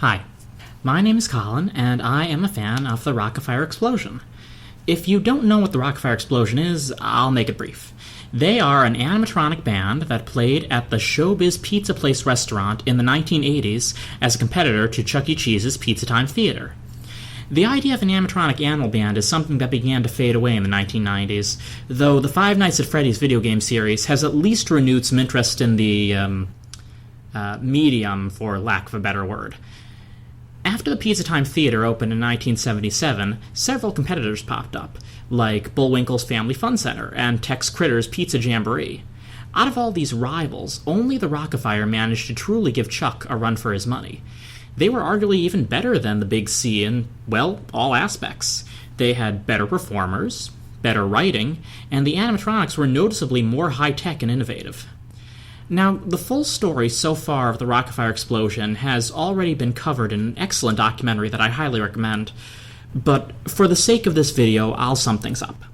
Hi, my name is Colin, and I am a fan of the Rock-afire Explosion. If you don't know what the Rock-afire Explosion is, I'll make it brief. They are an animatronic band that played at the Showbiz Pizza Place restaurant in the 1980s as a competitor to Chuck E. Cheese's Pizza Time Theater. The idea of an animatronic animal band is something that began to fade away in the 1990s, though the Five Nights at Freddy's video game series has at least renewed some interest in the medium, for lack of a better word. After the Pizza Time Theater opened in 1977, several competitors popped up, like Bullwinkle's Family Fun Center and Tex Critter's Pizza Jamboree. Out of all these rivals, only the Rock-afire managed to truly give Chuck a run for his money. They were arguably even better than the Big C in, well, all aspects. They had better performers, better writing, and the animatronics were noticeably more high-tech and innovative. Now, the full story so far of the Rock-afire Explosion has already been covered in an excellent documentary that I highly recommend, but for the sake of this video, I'll sum things up.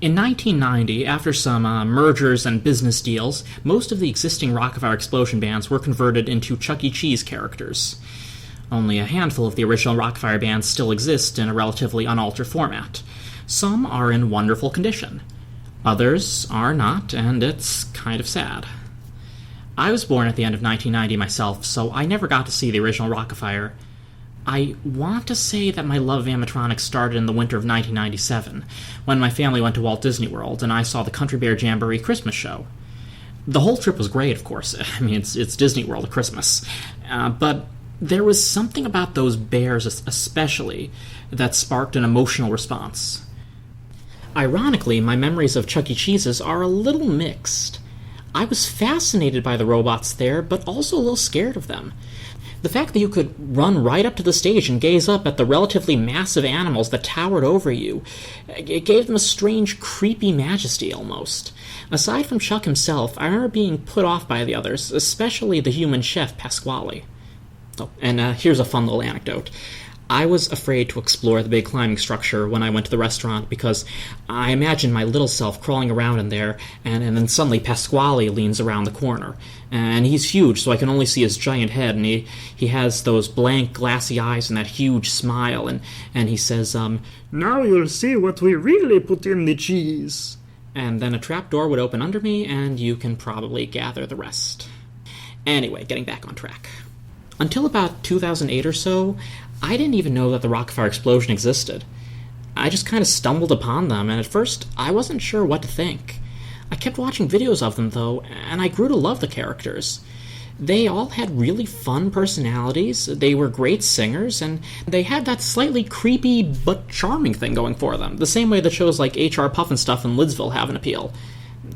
In 1990, after some mergers and business deals, most of the existing Rock-afire Explosion bands were converted into Chuck E. Cheese characters. Only a handful of the original Rock-afire bands still exist in a relatively unaltered format. Some are in wonderful condition. Others are not, and it's kind of sad. I was born at the end of 1990 myself, so I never got to see the original Rock-afire. I want to say that my love of animatronics started in the winter of 1997, when my family went to Walt Disney World and I saw the Country Bear Jamboree Christmas show. The whole trip was great, of course. I mean, it's Disney World at Christmas. But there was something about those bears especially that sparked an emotional response. Ironically, my memories of Chuck E. Cheese's are a little mixed. I was fascinated by the robots there, but also a little scared of them. The fact that you could run right up to the stage and gaze up at the relatively massive animals that towered over you, it gave them a strange, creepy majesty almost. Aside from Chuck himself, I remember being put off by the others, especially the human chef, Pasquale. Oh, and here's a fun little anecdote. I was afraid to explore the big climbing structure when I went to the restaurant because I imagined my little self crawling around in there, and then suddenly Pasquale leans around the corner. And he's huge, so I can only see his giant head, and he has those blank, glassy eyes and that huge smile, and he says, "Now you'll see what we really put in the cheese." And then a trapdoor would open under me, and you can probably gather the rest. Anyway, getting back on track. Until about 2008 or so, I didn't even know that the Rock-afire Explosion existed. I just kind of stumbled upon them, and at first, I wasn't sure what to think. I kept watching videos of them, though, and I grew to love the characters. They all had really fun personalities, they were great singers, and they had that slightly creepy but charming thing going for them, the same way that shows like H.R. Pufnstuf and Lidsville have an appeal.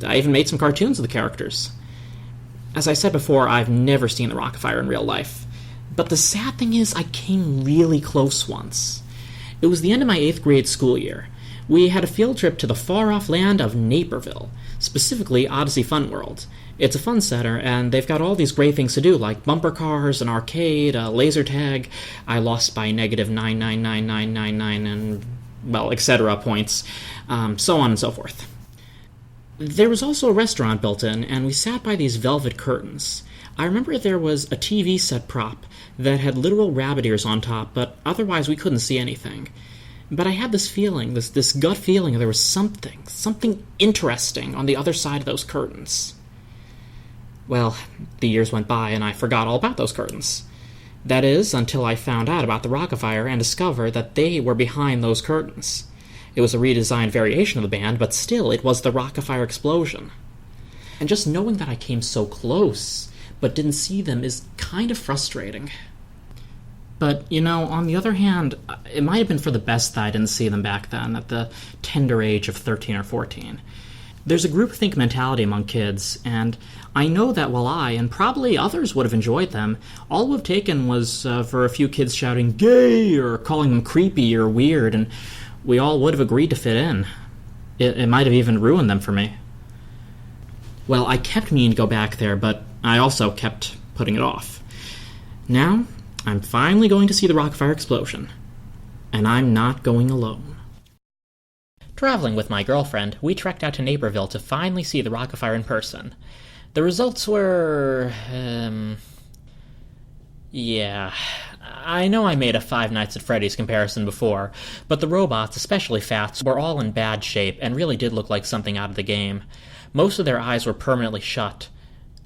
I even made some cartoons of the characters. As I said before, I've never seen the Rock-afire in real life. But the sad thing is, I came really close once. It was the end of my 8th grade school year. We had a field trip to the far-off land of Naperville, specifically Odyssey Fun World. It's a fun center, and they've got all these great things to do, like bumper cars, an arcade, a laser tag. I lost by negative 99999 and, well, etc. points, so on and so forth. There was also a restaurant built in, and we sat by these velvet curtains. I remember there was a TV set prop that had literal rabbit ears on top, but otherwise we couldn't see anything. But I had this feeling, this gut feeling, there was something interesting on the other side of those curtains. Well, the years went by and I forgot all about those curtains. That is, until I found out about the Rock-afire and discovered that they were behind those curtains. It was a redesigned variation of the band, but still, it was the Rock-afire Explosion. And just knowing that I came so close, but didn't see them, is kind of frustrating. But, you know, on the other hand, it might have been for the best that I didn't see them back then, at the tender age of 13 or 14. There's a groupthink mentality among kids, and I know that while I, and probably others would have enjoyed them, all it would have taken was for a few kids shouting, "Gay!" or calling them creepy or weird, and we all would have agreed to fit in. It might have even ruined them for me. Well, I kept meaning to go back there, but I also kept putting it off. Now, I'm finally going to see the Rock-afire Explosion. And I'm not going alone. Traveling with my girlfriend, we trekked out to Naperville to finally see the Rock-afire in person. The results were... I know I made a Five Nights at Freddy's comparison before, but the robots, especially Fats, were all in bad shape and really did look like something out of the game. Most of their eyes were permanently shut.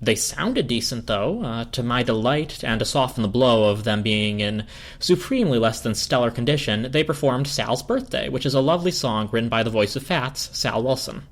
They sounded decent, though, to my delight, and to soften the blow of them being in supremely less than stellar condition, they performed Sal's Birthday, which is a lovely song written by the voice of Fats, Sal Wilson.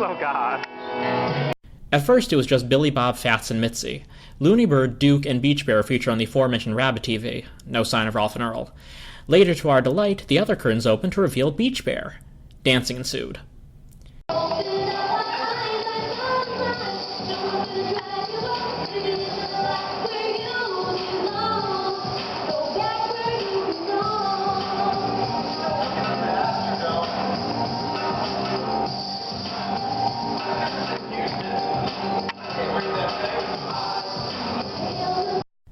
Oh, God. At first, it was just Billy Bob, Fats, and Mitzi. Looney Bird, Duke, and Beach Bear feature on the aforementioned Rabbit TV. No sign of Ralph and Earl. Later, to our delight, the other curtains opened to reveal Beach Bear. Dancing ensued.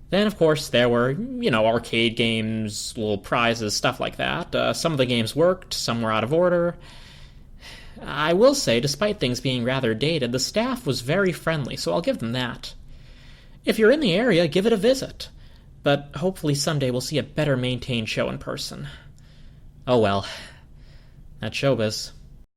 Then, of course, there were, arcade games, little prizes, stuff like that. Some of the games worked, some were out of order. I will say, despite things being rather dated, the staff was very friendly, so I'll give them that. If you're in the area, give it a visit. But hopefully someday we'll see a better maintained show in person. Oh well. That's showbiz.